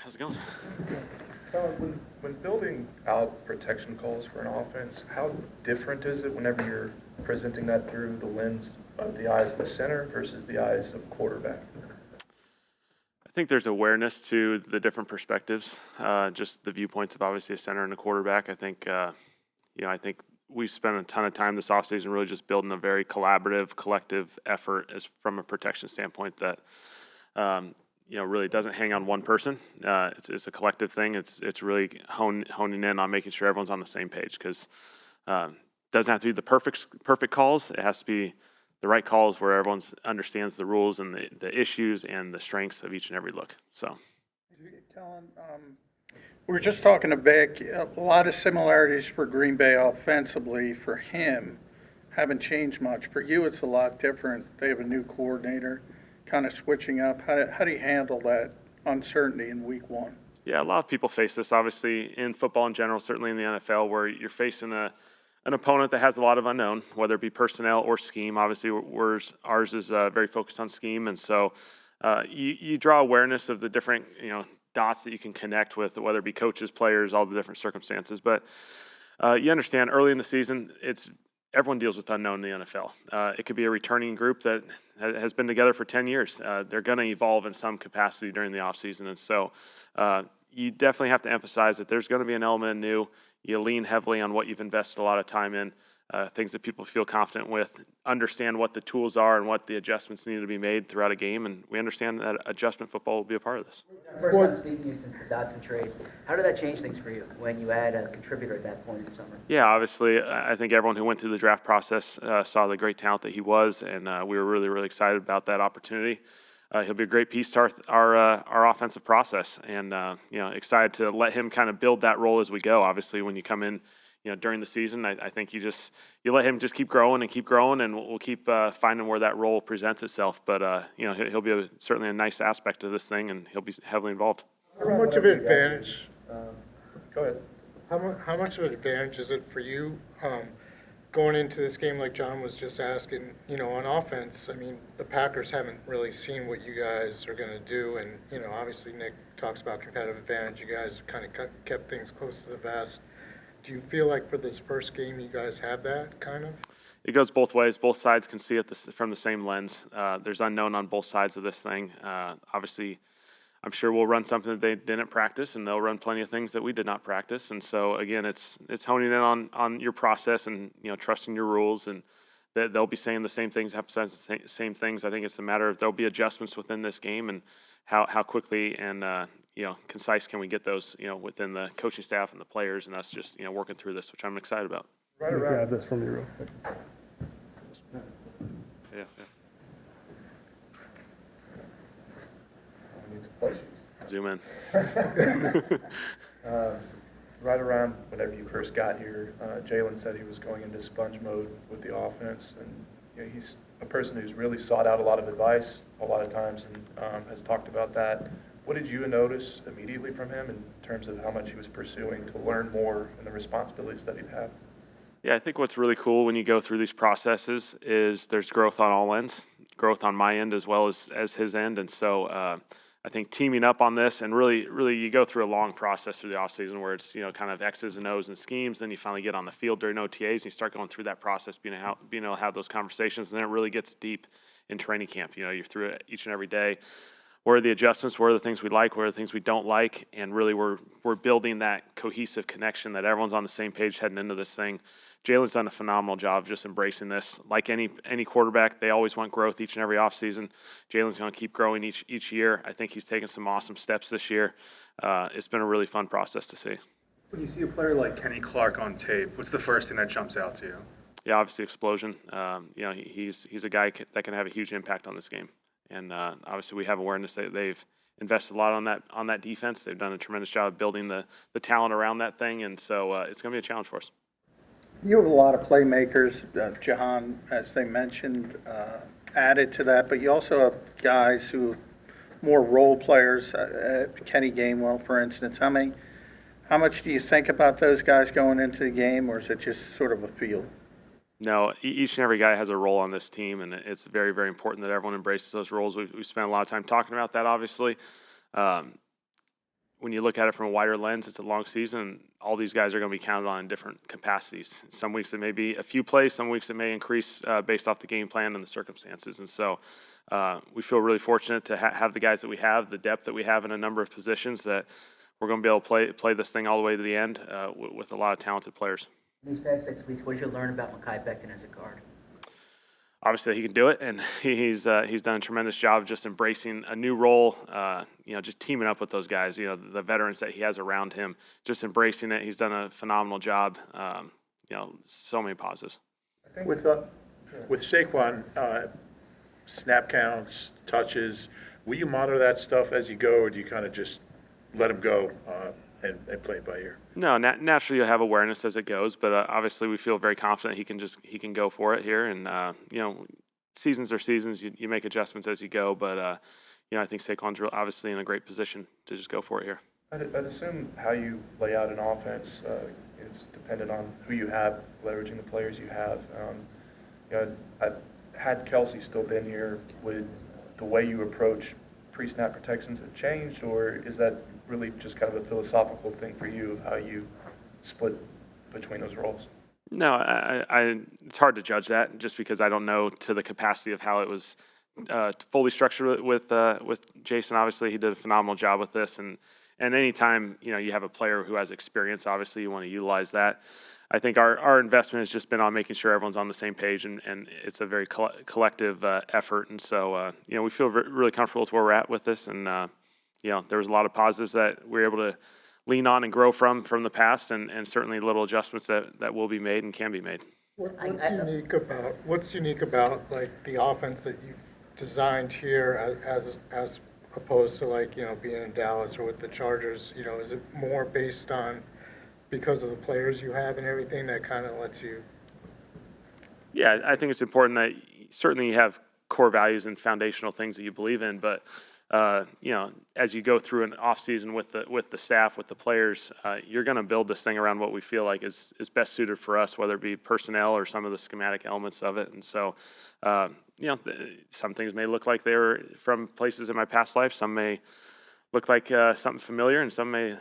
How's it going? When building out protection calls for an offense, how different is it whenever you're presenting that through the lens of the eyes of the center versus the eyes of the quarterback? I think there's awareness to the different perspectives, just the viewpoints of obviously a center and a quarterback. I think, I think we've spent a ton of time this offseason really just building a very collaborative, collective effort as from a protection standpoint that, really doesn't hang on one person. It's a collective thing. It's really honing in on making sure everyone's on the same page because it doesn't have to be the perfect calls. It has to be the right calls where everyone understands the rules and the issues and the strengths of each and every look. So, Kellen, we were just talking to Vic. A lot of similarities for Green Bay offensively. For him, haven't changed much. For you, it's a lot different. They have a new coordinator, kind of switching up. How do you handle that uncertainty in week one? Yeah, a lot of people face this, obviously, in football in general, certainly in the NFL, where you're facing an opponent that has a lot of unknown, whether it be personnel or scheme. Obviously, ours is very focused on scheme, and so you draw awareness of the different dots that you can connect with, whether it be coaches, players, all the different circumstances. But you understand early in the season, everyone deals with unknown in the NFL. It could be a returning group that has been together for 10 years. They're going to evolve in some capacity during the offseason, and so you definitely have to emphasize that there's going to be an element of new. You lean heavily on what you've invested a lot of time in, things that people feel confident with, understand what the tools are and what the adjustments need to be made throughout a game, and we understand that adjustment football will be a part of this. First time speaking to you since the Dotson trade. How did that change things for you when you add a contributor at that point in the summer? Yeah, obviously, I think everyone who went through the draft process saw the great talent that he was, and we were really, really excited about that opportunity. He'll be a great piece to our offensive process, and excited to let him kind of build that role as we go. Obviously, when you come in, during the season, I think you let him just keep growing, and we'll keep finding where that role presents itself. But he'll be certainly a nice aspect of this thing, and he'll be heavily involved. How much of an advantage? Go ahead. How much of an advantage is it for you going into this game, like John was just asking? On offense, I mean, the Packers haven't really seen what you guys are going to do, and obviously Nick talks about competitive advantage. You guys kind of kept things close to the vest. Do you feel like for this first game you guys have that kind of? It goes both ways. Both sides can see it from the same lens. There's unknown on both sides of this thing. Obviously, I'm sure we'll run something that they didn't practice, and they'll run plenty of things that we did not practice. And so, again, it's honing in on your process and trusting your rules, and they'll be saying the same things, emphasize the same things. I think it's a matter of there'll be adjustments within this game, and how quickly and concise can we get those within the coaching staff and the players and us just working through this, which I'm excited about. Right around. Grab this from you real quick. Yeah. Zoom in. Right around whenever you first got here, Jalen said he was going into sponge mode with the offense, and he's a person who's really sought out a lot of advice a lot of times and has talked about that. What did you notice immediately from him in terms of how much he was pursuing to learn more and the responsibilities that he'd have? Yeah, I think what's really cool when you go through these processes is there's growth on all ends, growth on my end as well as his end. And so I think teaming up on this and really you go through a long process through the offseason where it's, kind of X's and O's and schemes. Then you finally get on the field during OTAs and you start going through that process, being able to have those conversations. And then it really gets deep in training camp. You're through it each and every day. Where are the adjustments? Where are the things we like? Where are the things we don't like? And really we're building that cohesive connection that everyone's on the same page heading into this thing. Jalen's done a phenomenal job of just embracing this. Like any quarterback, they always want growth each and every offseason. Jalen's going to keep growing each year. I think he's taken some awesome steps this year. It's been a really fun process to see. When you see a player like Kenny Clark on tape, what's the first thing that jumps out to you? Yeah, obviously explosion. He's a guy that can have a huge impact on this game. And obviously we have awareness that they've invested a lot on that defense. They've done a tremendous job of building the talent around that thing. And so it's going to be a challenge for us. You have a lot of playmakers, Jahan, as they mentioned, added to that, but you also have guys who are more role players, Kenny Gainwell, for instance. How much do you think about those guys going into the game, or is it just sort of a feel? No, each and every guy has a role on this team, and it's very, very important that everyone embraces those roles. We've spent a lot of time talking about that, obviously. when you look at it from a wider lens, it's a long season. All these guys are going to be counted on in different capacities. Some weeks it may be a few plays, some weeks it may increase based off the game plan and the circumstances. And so we feel really fortunate to have the guys that we have, the depth that we have in a number of positions, that we're going to be able to play this thing all the way to the end with a lot of talented players. These past 6 weeks, what did you learn about Mekhi Becton as a guard? Obviously, he can do it, and he's done a tremendous job of just embracing a new role. Just teaming up with those guys. The veterans that he has around him, just embracing it. He's done a phenomenal job. So many positives. With Saquon, snap counts, touches, will you monitor that stuff as you go, or do you kind of just let him go and play it by ear? No, naturally you'll have awareness as it goes, but obviously we feel very confident he can go for it here. And seasons are seasons. You make adjustments as you go, but I think Saquon's obviously in a great position to just go for it here. I'd assume how you lay out an offense is dependent on who you have, leveraging the players you have. Had Kelsey still been here, would the way you approach pre-snap protections have changed, or is that really just kind of a philosophical thing for you of how you split between those roles? No, it's hard to judge that just because I don't know to the capacity of how it was fully structured with Jason. Obviously, he did a phenomenal job with this, and anytime you have a player who has experience, obviously you want to utilize that. I think our investment has just been on making sure everyone's on the same page, and it's a very collective effort. And so we feel really comfortable with where we're at with this, and there was a lot of positives that we were able to lean on and grow from the past, and certainly little adjustments that will be made and can be made. What's unique about like the offense that you've designed here as opposed to being in Dallas or with the Chargers? Is it more based on because of the players you have and everything that kind of lets you? Yeah, I think it's important that certainly you have core values and foundational things that you believe in, but as you go through an off season with the staff, with the players, you're going to build this thing around what we feel like is best suited for us, whether it be personnel or some of the schematic elements of it. And so, some things may look like they were from places in my past life. Some may look like something familiar, and some may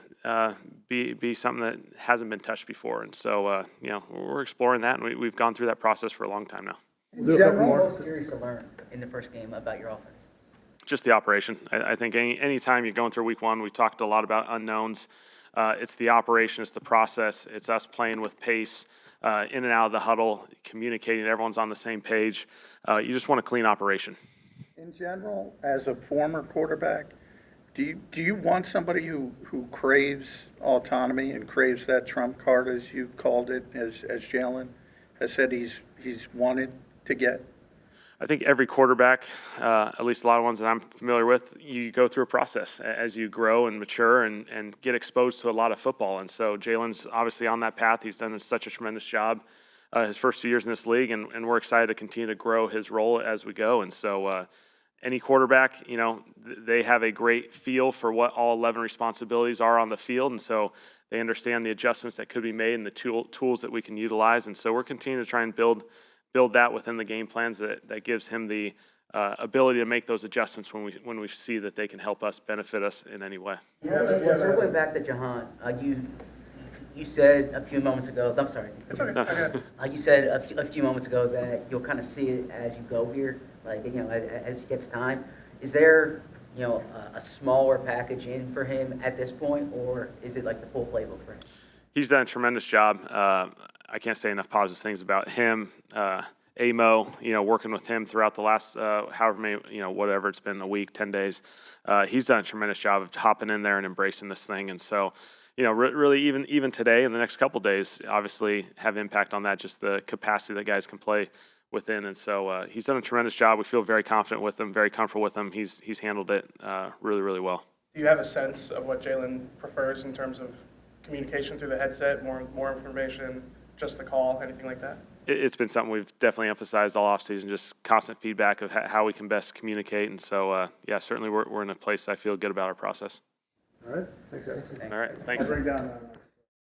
be something that hasn't been touched before. And so, we're exploring that, and we've gone through that process for a long time now. What are you most curious to learn in the first game about your offense? Just the operation. I think any time you're going through week one, we talked a lot about unknowns. It's the operation, it's the process, it's us playing with pace, in and out of the huddle, communicating, everyone's on the same page. You just want a clean operation. In general, as a former quarterback, do you want somebody who craves autonomy and craves that trump card, as you called it, as Jalen has said he's wanted to get? I think every quarterback, at least a lot of ones that I'm familiar with, you go through a process as you grow and mature and get exposed to a lot of football. And so Jalen's obviously on that path. He's done such a tremendous job his first 2 years in this league, and we're excited to continue to grow his role as we go. And so any quarterback, they have a great feel for what all 11 responsibilities are on the field, and so they understand the adjustments that could be made and the tools that we can utilize. And so we're continuing to try and build that within the game plans that gives him the ability to make those adjustments when we see that they can help us, benefit us in any way. Circling back to Jahan, you said a few moments ago. I'm sorry. It's okay. You said a few moments ago that you'll kind of see it as you go here, as he gets time. Is there a smaller package in for him at this point, or is it like the full playbook for him? He's done a tremendous job. I can't say enough positive things about him. Amo, working with him throughout the last however many, whatever it's been, a week, 10 days. He's done a tremendous job of hopping in there and embracing this thing. And so, really even today and the next couple of days, obviously have impact on that, just the capacity that guys can play within. And so he's done a tremendous job. We feel very confident with him, very comfortable with him. He's handled it really, really well. Do you have a sense of what Jalen prefers in terms of communication through the headset, more information, just the call, anything like that? It's been something we've definitely emphasized all offseason, just constant feedback of how we can best communicate. And so, certainly we're in a place I feel good about our process. All right. Thank you. All right. Thanks. I'll bring down